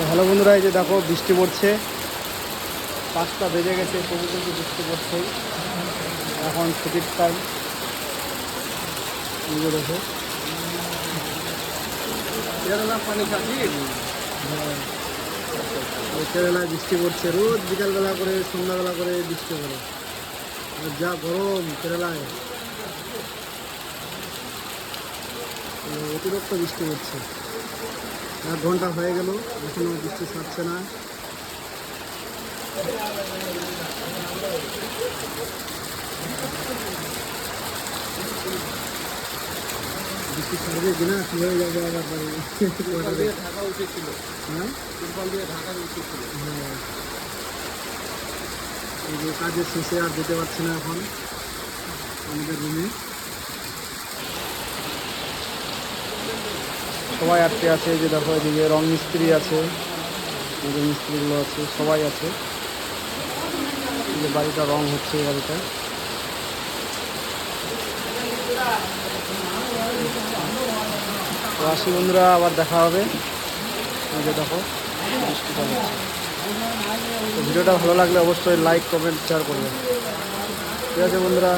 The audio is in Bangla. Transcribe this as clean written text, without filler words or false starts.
হ্যালো বন্ধুরা, এই যে দেখো বৃষ্টি পড়ছে। 5টা বেজে গেছে, তবু কিন্তু বৃষ্টি পড়ছেই। এখন ছুটির টাইম। নিজে দেখো কেরালায় বৃষ্টি পড়ছে। রোজ বিকালবেলা করে সন্ধ্যাবেলা করে বৃষ্টি পড়ে। আর যা গরম কেরালায়, অতিরিক্ত বৃষ্টি পড়ছে। 1 ঘন্টা হয়ে গেল, এখনো বৃষ্টি ছাড়ছে না। বৃষ্টি ছাড়বে কিনা, কি হয়ে যাবে আবার বাড়ি। ঢাকা উচিত ছিল, হ্যাঁ তিরপল দিয়ে ঢাকা উচিত ছিল। হ্যাঁ, এই যে কাজের শেষে আর যেতে পারছি না এখন আমাদের রুমে। সবাই আটকে আছে। এই যে দেখো, এদিকে রং মিস্ত্রি আছে, এই যে মিস্ত্রিগুলো আছে, সবাই আছে। এই যে বাড়িটা রং হচ্ছে, এই বাড়িটা। তো আসি বন্ধুরা, আবার দেখা হবে। এই যে দেখো বৃষ্টিটা হচ্ছে। তো ভিডিওটা ভালো লাগলে অবশ্যই লাইক, কমেন্ট, শেয়ার করবেন। ঠিক আছে বন্ধুরা।